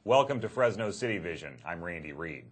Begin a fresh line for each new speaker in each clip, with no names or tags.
Welcome to Fresno CityVision. I'm Randy Reed.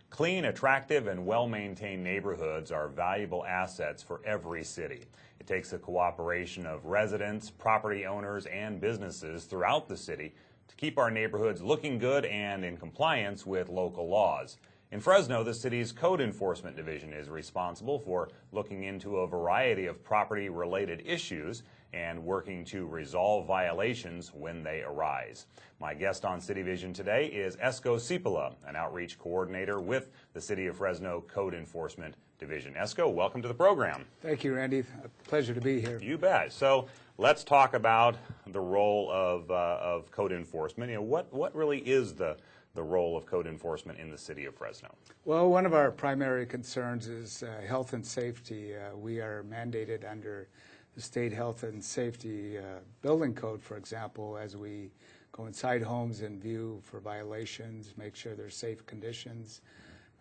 Clean, attractive, and well-maintained neighborhoods are valuable assets for every city. It takes the cooperation of residents, property owners, and businesses throughout the city to keep our neighborhoods looking good and in compliance with local laws. In Fresno, the city's Code Enforcement Division is responsible for looking into a variety of property-related issues and working to resolve violations when they arise. My guest on CityVision today is Esko Siipola, an outreach coordinator with the City of Fresno Code Enforcement Division. Esko, welcome to the program.
Thank you, Randy. A pleasure to be here.
You bet. So let's talk about the role of code enforcement. You know, what really is the role of code enforcement in the city of Fresno?
Well, one of our primary concerns is health and safety. We are mandated under the state health and safety building code, for example, as we go inside homes and view for violations, make sure there's safe conditions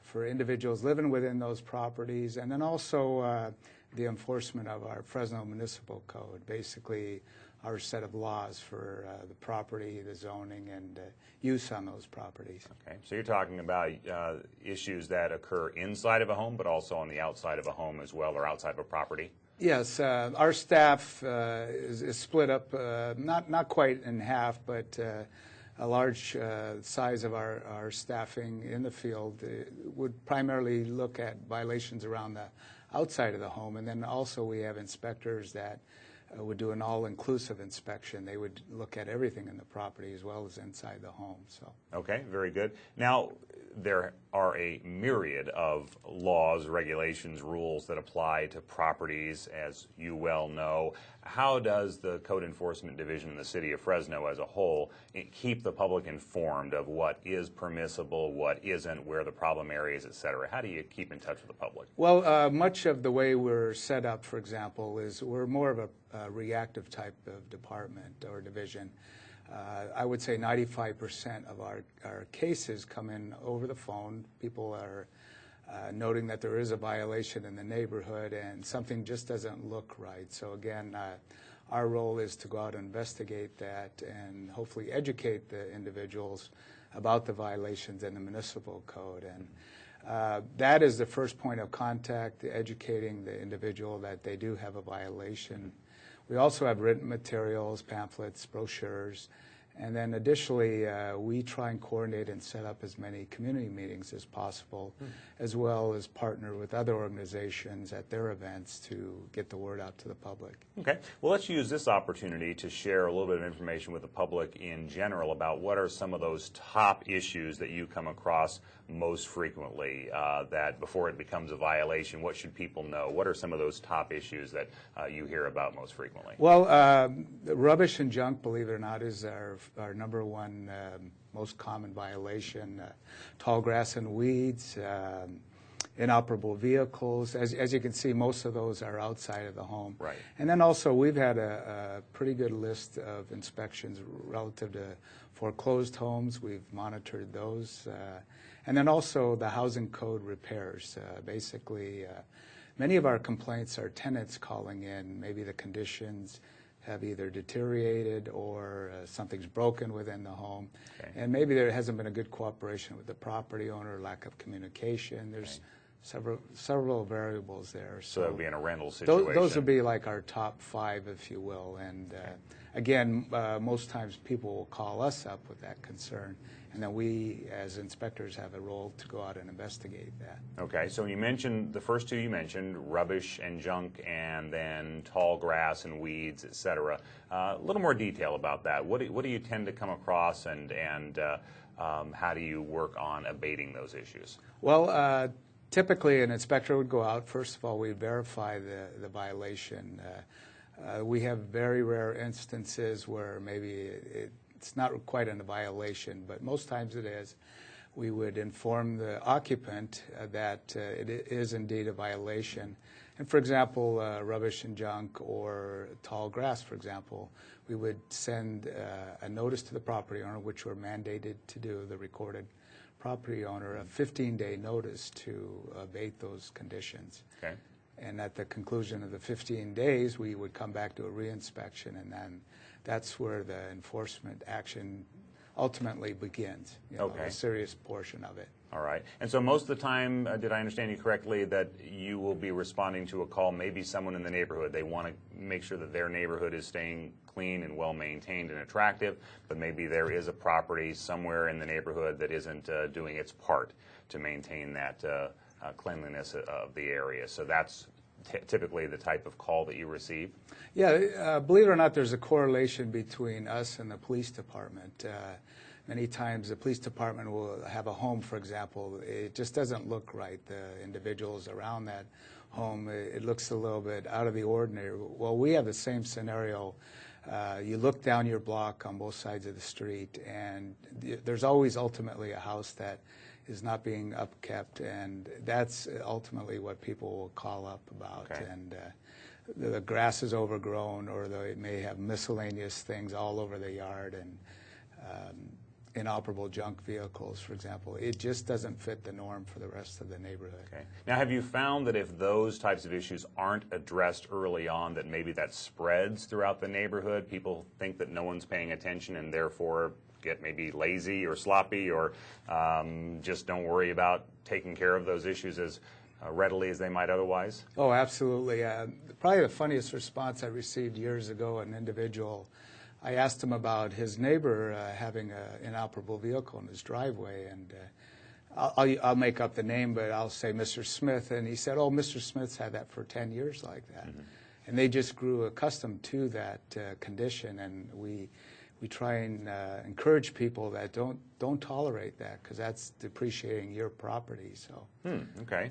for individuals living within those properties, and then also the enforcement of our Fresno Municipal Code, basically our set of laws for the property, the zoning, and use on those properties.
Okay, so you're talking about issues that occur inside of a home, but also on the outside of a home as well, or outside of a property?
Yes, our staff is split up, not quite in half, but a large size of our staffing in the field would primarily look at violations around the outside of the home, and then also we have inspectors that would do an all-inclusive inspection. They would look at everything in the property as well as inside the home. So.
Okay, very good. Now, there are a myriad of laws, regulations, rules that apply to properties, as you well know. How does the Code Enforcement Division in the City of Fresno as a whole keep the public informed of what is permissible, what isn't, where the problem areas, et cetera? How do you keep in touch with the public?
Well, much of the way we're set up, for example, is we're more of a reactive type of department or division. I would say 95% of our cases come in over the phone. People are noting that there is a violation in the neighborhood and something just doesn't look right. So again, our role is to go out and investigate that and hopefully educate the individuals about the violations in the municipal code. And that is the first point of contact, educating the individual that they do have a violation. We also have written materials, pamphlets, brochures, and then additionally, we try and coordinate and set up as many community meetings as possible, as well as partner with other organizations at their events to get the word out to the public.
Okay. Well, let's use this opportunity to share a little bit of information with the public in general about what are some of those top issues that you come across most frequently, that before it becomes a violation, what should people know? What are some of those top issues that you hear about most frequently?
Well, rubbish and junk, believe it or not, is our number one most common violation. Tall grass and weeds, inoperable vehicles. As you can see, most of those are outside of the home.
Right.
And then also we've had a pretty good list of inspections relative to foreclosed homes. We've monitored those. And then also the housing code repairs. Basically, many of our complaints are tenants calling in. Maybe the conditions have either deteriorated or something's broken within the home. Okay. And maybe there hasn't been a good cooperation with the property owner, lack of communication. There's several variables there.
So that would be in a rental situation.
Those would be like our top 5, if you will. And again, most times people will call us up with that concern, and then we, as inspectors, have a role to go out and investigate that. Okay,
so you mentioned, the first two you mentioned, rubbish and junk, and then tall grass and weeds, et cetera. A little more detail about that. What do you tend to come across, and how do you work on abating those issues?
Well, typically an inspector would go out. First of all, we verify the violation. We have very rare instances where maybe it's not quite a violation, but most times it is. We would inform the occupant that it is indeed a violation. And for example, rubbish and junk or tall grass, for example, we would send a notice to the property owner, which we're mandated to do, the recorded property owner, a 15-day notice to abate those conditions.
Okay.
And at the conclusion of the 15 days, we would come back to a reinspection, and then that's where the enforcement action ultimately begins,
Okay.
a serious portion of it.
All right. And so most of the time, did I understand you correctly, that you will be responding to a call, maybe someone in the neighborhood, they want to make sure that their neighborhood is staying clean and well-maintained and attractive, but maybe there is a property somewhere in the neighborhood that isn't doing its part to maintain that cleanliness of the area. So that's typically the type of call that you receive?
Yeah, believe it or not, there's a correlation between us and the police department. Many times the police department will have a home, for example. It just doesn't look right. The individuals around that home, it looks a little bit out of the ordinary. Well, we have the same scenario. You look down your block on both sides of the street, and there's always ultimately a house that is not being upkept, and that's ultimately what people will call up about.
Okay.
And the grass is overgrown, or they may have miscellaneous things all over the yard, and inoperable junk vehicles, for example. It just doesn't fit the norm for the rest of the neighborhood.
Okay. Now, have you found that if those types of issues aren't addressed early on, that maybe that spreads throughout the neighborhood? People think that no one's paying attention and therefore get maybe lazy or sloppy, or just don't worry about taking care of those issues as readily as they might otherwise?
Oh, absolutely. Probably the funniest response I received years ago, an individual, I asked him about his neighbor having an inoperable vehicle in his driveway, and I'll make up the name, but I'll say Mr. Smith, and he said, oh, Mr. Smith's had that for 10 years like that. Mm-hmm. And they just grew accustomed to that condition, and we try and encourage people that don't tolerate that, because that's depreciating your property. So.
Okay.